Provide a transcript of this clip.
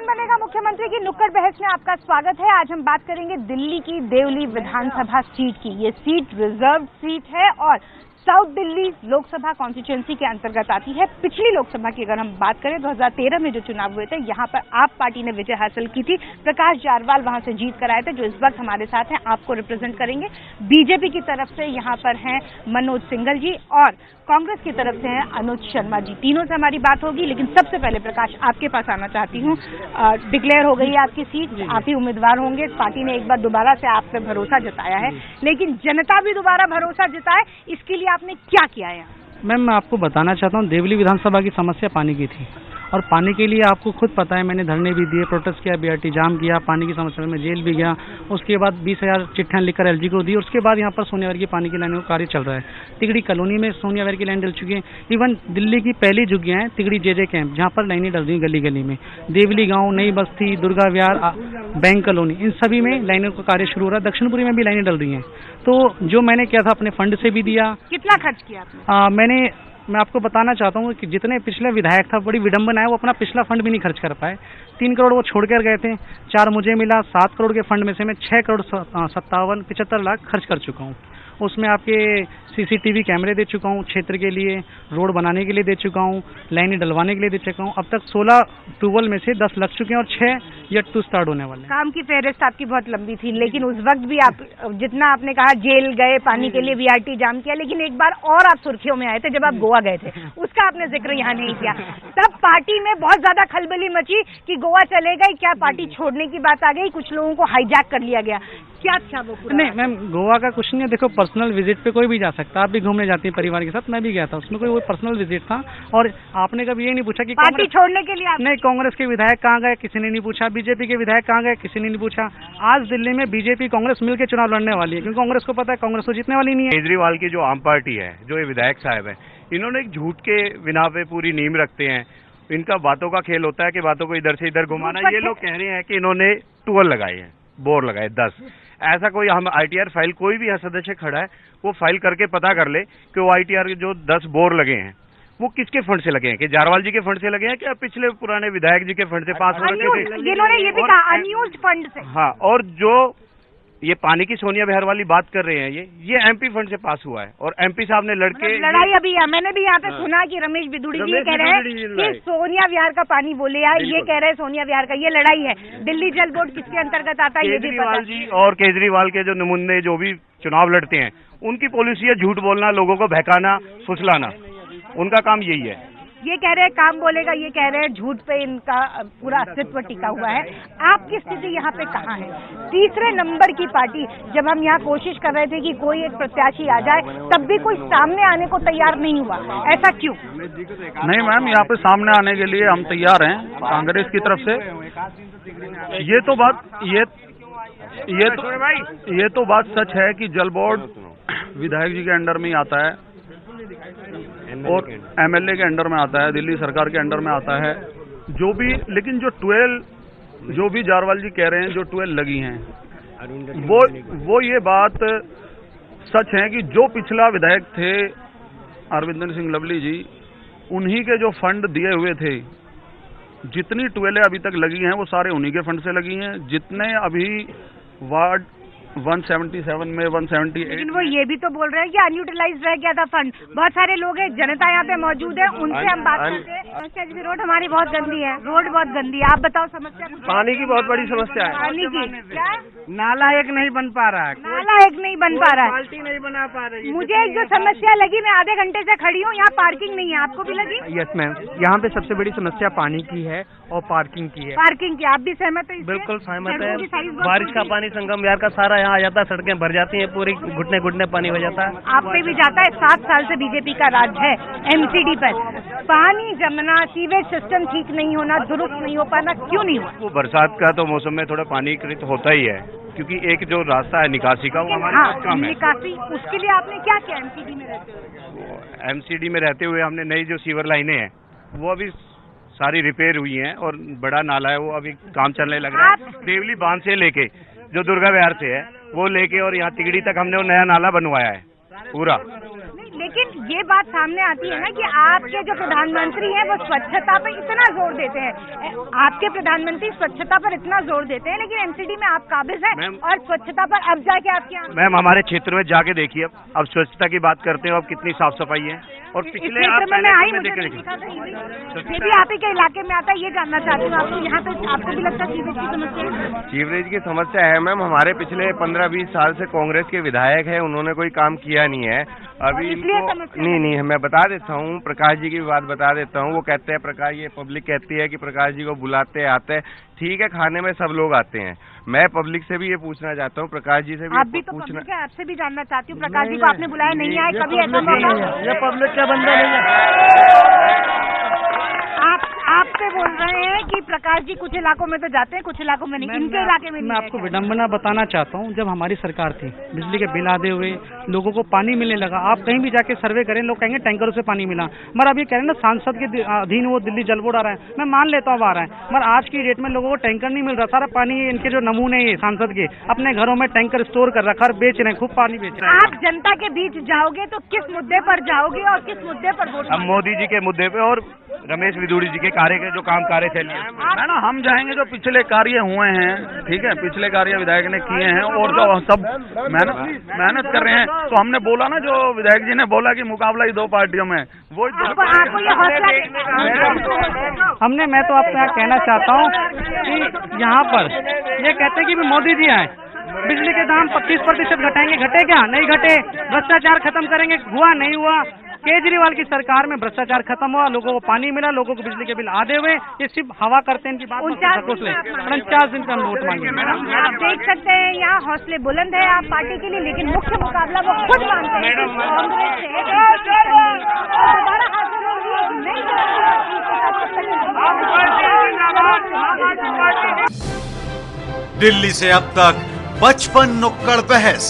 बनेगा मुख्यमंत्री की नुक्कड़ बहस में आपका स्वागत है। आज हम बात करेंगे दिल्ली की देवली विधानसभा सीट की। ये सीट रिजर्व सीट है और साउथ दिल्ली लोकसभा कॉन्स्टिट्यूएंसी के अंतर्गत आती है। पिछली लोकसभा की अगर हम बात करें 2013 में जो चुनाव हुए थे, यहाँ पर आप पार्टी ने विजय हासिल की थी। प्रकाश जारवाल वहां से जीत कर आए थे, जो इस वक्त हमारे साथ हैं, आपको रिप्रेजेंट करेंगे। बीजेपी की तरफ से यहाँ पर हैं मनोज सिंघल जी और कांग्रेस की तरफ से हैं अनुज शर्मा जी। तीनों से हमारी बात होगी, लेकिन सबसे पहले प्रकाश आपके पास आना चाहती हूँ। डिक्लेयर हो गई है आपकी सीट, आप ही उम्मीदवार होंगे। पार्टी ने एक बार दोबारा से आप पे भरोसा जताया है, लेकिन जनता भी दोबारा भरोसा जताए, इसके लिए आपने क्या किया है? मैम, मैं आपको बताना चाहता हूँ, देवली विधानसभा की समस्या पानी की थी और पानी के लिए आपको खुद पता है, मैंने धरने भी दिए, प्रोटेस्ट किया, बीआरटी जाम किया, पानी की समस्या में जेल भी गया। उसके बाद 20,000 चिट्ठियां लिखकर एलजी को दी और उसके बाद यहाँ पर सोनिया विहार की पानी की लाइन का कार्य चल रहा है। तिगड़ी कॉलोनी में सोनिया विहार की लाइन डल चुकी है। इवन दिल्ली की पहली झुग्गियां हैं तिगड़ी जेजे कैंप, जहाँ पर लाइनें डल रही हैं गली गली में। देवली गाँव, नई बस्ती, दुर्गा विहार, बैंक कॉलोनी, इन सभी में लाइनों का कार्य शुरू हो रहा है। दक्षिणपुरी में भी लाइनें डल रही हैं। तो जो मैंने किया था अपने फंड से भी दिया। कितना खर्च किया आपने? मैं आपको बताना चाहता हूँ कि जितने पिछले विधायक था, बड़ी विडंबना है, वो अपना पिछला फंड भी नहीं खर्च कर पाए। 3 करोड़ वो छोड़कर गए थे, 4 मुझे मिला। 7 करोड़ के फंड में से मैं 6 करोड़ 75 लाख खर्च कर चुका हूँ। उसमें आपके सीसीटीवी कैमरे दे चुका हूँ, क्षेत्र के लिए रोड बनाने के लिए दे चुका हूँ, लाइनें डलवाने के लिए दे चुका हूँ। अब तक 16 ट्यूबवेल में से 10 लग चुके हैं और 6 येट टू स्टार्ट होने वाले हैं। काम की फेहरिस्त आपकी बहुत लंबी थी, लेकिन उस वक्त भी आप जितना आपने कहा जेल गए, पानी के लिए बीआरटी जाम किया, लेकिन एक बार और आप सुर्खियों में आए थे जब आप गोवा गए थे। उसका आपने जिक्र यहाँ नहीं किया। तब पार्टी में बहुत ज्यादा खलबली मची कि गोवा चले गए, क्या पार्टी छोड़ने की बात आ गई, कुछ लोगों को हाईजैक कर लिया गया। क्या था वो? नहीं मैम, गोवा का कुछ नहीं है। देखो, पर्सनल विजिट पे कोई भी जा सकता है। आप भी घूमने जाती हैं परिवार के साथ, मैं भी गया था, उसमें कोई वो पर्सनल विजिट था। और आपने कभी ये नहीं पूछा कि पार्टी छोड़ने के लिए नहीं, कांग्रेस के विधायक कहाँ गए, किसी ने नहीं पूछा। बीजेपी के विधायक कहाँ गए, किसी ने नहीं पूछा। आज दिल्ली में बीजेपी कांग्रेस मिलकर चुनाव लड़ने वाली है, क्योंकि कांग्रेस को पता है कांग्रेस तो जीतने वाली नहीं है। केजरीवाल की जो आम पार्टी है, जो ये विधायक साहब है, इन्होंने एक झूठ के बिना पे पूरी नींव रखते हैं। इनका बातों का खेल होता है कि बातों को इधर से इधर घुमाना। ये लोग कह रहे हैं कि इन्होंने ट्यूबवेल लगाए हैं, बोर लगाए 10। ऐसा कोई, हम आईटीआर फाइल, कोई भी सदस्य खड़ा है वो फाइल करके पता कर ले कि वो आईटीआर जो 10 बोर लगे हैं वो किसके फंड से लगे हैं, कि जारवाल जी के फंड से लगे हैं, क्या पिछले पुराने विधायक जी के फंड से पास हो रखे थे। इन्होंने ये भी कहा अनयूज्ड फंड से। हाँ, और जो ये पानी की सोनिया विहार वाली बात कर रहे हैं, ये एमपी फंड से पास हुआ है और एमपी साहब ने लड़के लड़ाई अभी है। मैंने भी यहाँ पे सुना कि रमेश बिदुड़ी जी कह रहे हैं कि सोनिया विहार का पानी बोले यार, ये कह रहे हैं सोनिया विहार का। ये लड़ाई है। दिल्ली जल बोर्ड किसके अंतर्गत आता है ये भी पता। केजरीवाल जी और केजरीवाल के जो नुमाइंदे जो भी चुनाव लड़ते हैं, उनकी पॉलिसी है झूठ बोलना, लोगों को बहकाना, फुसलाना। उनका काम यही है। ये कह रहे हैं काम बोलेगा, ये कह रहे हैं झूठ पे इनका पूरा अस्तित्व टिका हुआ है। आपकी स्थिति यहाँ पे कहाँ है? तीसरे नंबर की पार्टी, जब हम यहाँ कोशिश कर रहे थे कि कोई एक प्रत्याशी आ जाए, तब भी कोई सामने आने को तैयार नहीं हुआ। ऐसा क्यों? नहीं मैम, यहाँ पे सामने आने के लिए हम तैयार हैं कांग्रेस की तरफ से। ये तो बात सच है कि जल बोर्ड विधायक जी के अंडर में ही आता है और एमएलए के अंडर में आता है, दिल्ली सरकार के अंडर में आता है जो भी। लेकिन जो 12 जो भी जारवाल जी कह रहे हैं, जो 12 लगी हैं, वो ये बात सच है कि जो पिछला विधायक थे अरविंदर सिंह लवली जी, उन्हीं के जो फंड दिए हुए थे, जितनी 12 अभी तक लगी हैं वो सारे उन्हीं के फंड से लगी हैं। जितने अभी वार्ड 177 में 178। लेकिन वो ये भी तो बोल रहे हैं कि अनयूटिलाइज रह गया था फंड। बहुत सारे लोग हैं, जनता यहाँ पे मौजूद है, उनसे हम बात करते हैं। समस्या जी, रोड हमारी बहुत गंदी है, रोड बहुत गंदी है। आप बताओ समस्या कुछ? पानी की बहुत बड़ी समस्या है। पानी की क्या? नाला एक नहीं बन पा रहा है, नाला एक नहीं बन पा रहा है, बाल्टी नहीं बना पा रही। मुझे एक जो समस्या लगी, मैं आधे घंटे से खड़ी हूँ, यहाँ पार्किंग नहीं है। आपको भी लगी? यस मैम, यहाँ पे सबसे बड़ी समस्या पानी की है और पार्किंग की है। पार्किंग की आप भी सहमत है? बिल्कुल सहमत है। बारिश का पानी संगम विहार का सारा यहाँ आ जाता है, सड़कें भर जाती हैं, पूरी घुटने घुटने पानी हो जाता है। आप पे भी जाता है। 7 साल से बीजेपी का राज है एमसीडी पर। पानी जमना, सीवेज सिस्टम ठीक नहीं होना, दुरुस्त नहीं हो पाना, क्यों नहीं हुआ? वो बरसात का तो मौसम में थोड़ा पानीकृत होता ही है, क्योंकि एक जो रास्ता है निकासी का, वो हमारे पास कम है। निकासी, उसके लिए आपने क्या किया एमसीडी में रहते हुए? एमसीडी में रहते हुए हमने नई जो सीवर लाइनें हैं वो अभी सारी रिपेयर हुई हैं और बड़ा नाला है वो अभी काम चलने लग रहा है। देवली बांध से लेके जो दुर्गा विहार से है वो लेके और यहाँ तिगड़ी तक हमने वो नया नाला बनवाया है पूरा। लेकिन ये बात सामने आती है ना कि आपके जो प्रधानमंत्री हैं वो स्वच्छता पर इतना जोर देते हैं, आपके प्रधानमंत्री स्वच्छता पर इतना जोर देते हैं, लेकिन एमसीडी में आप काबिज हैं और स्वच्छता पर अब जाके आपके मैम हमारे क्षेत्र में जाके देखिए, अब स्वच्छता की बात करते हो, अब कितनी साफ सफाई है। और पिछले आप में आई मुझे ये भी आप ही के इलाके में आता है, ये जानना चाहती हूँ आपको यहाँ पे आपको भी लगता है सीवेज की समस्या? सीवरेज की समस्या है मैम, हमारे पिछले 15-20 साल से कांग्रेस के विधायक है, उन्होंने कोई काम किया नहीं है अभी इनको। नहीं मैं बता देता हूँ, प्रकाश जी की बात बता देता हूँ। वो कहते हैं प्रकाश, ये पब्लिक कहती है कि प्रकाश जी को बुलाते आते हैं, ठीक है, खाने में सब लोग आते हैं। मैं पब्लिक से भी ये पूछना चाहता हूँ, प्रकाश जी से भी आप भी तो पूछना, पब्लिक है, आपसे भी जानना चाहती हूँ, प्रकाश जी को आपने बुलाया नहीं आए कभी ऐसा मौका? ये पब्लिक का बंदा नहीं है। आपसे बोल रहे हैं कि प्रकाश जी कुछ इलाकों में तो जाते हैं, कुछ इलाकों में नहीं, इनके इलाके में नहीं। मैं आपको विडंबना बताना चाहता हूँ, जब हमारी सरकार थी, बिजली के बिल आधे हुए, लोगों को पानी मिलने लगा। आप कहीं भी जाके सर्वे करें, लोग कहेंगे टैंकरों से पानी मिला, मगर अब ये कह रहे हैं ना सांसद के अधीन वो दिल्ली जल बोर्ड आ रहा है, मैं मान लेता हूँ आ रहा है, मगर आज की डेट में लोगों को टैंकर नहीं मिल रहा। सारा पानी इनके जो नमूने ये सांसद के अपने घरों में टैंकर स्टोर कर रखा, बेच रहे हैं, खूब पानी बेच रहे हैं। आप जनता के बीच जाओगे तो किस मुद्दे पर जाओगे और किस मुद्दे पर वोट? अब मोदी जी के मुद्दे पे और रमेश विदुड़ी जी के कार्य के जो काम कार्य चलिए है ना, हम जाएंगे जो पिछले कार्य हुए हैं, ठीक है, पिछले कार्य विधायक ने किए हैं और जो सब मेहनत कर रहे हैं। तो हमने बोला ना, जो विधायक जी ने बोला कि मुकाबला ही दो पार्टियों में, वो आपको ये हौसला हमने, मैं तो आपको यहाँ कहना चाहता हूँ कि यहाँ पर ये कहते हैं कि मोदी जी आए, बिजली के दाम 25% घटाएंगे, घटे क्या? नहीं घटे। भ्रष्टाचार खत्म करेंगे, हुआ नहीं हुआ। केजरीवाल की सरकार में भ्रष्टाचार खत्म हुआ, लोगों को पानी मिला, लोगों को बिजली के बिल आधे हुए। ये सिर्फ हवा करते हैं, इनकी बात 49 दिन का हम वोट मांगे। आप देख सकते हैं यहाँ हौसले बुलंद है आप पार्टी के लिए, लेकिन मुख्य मुकाबला वो खुद मानते हैं कांग्रेस से। दोबारा हासिल होगी नहीं। दिल्ली से अब तक 55 नुक्कड़ बहस।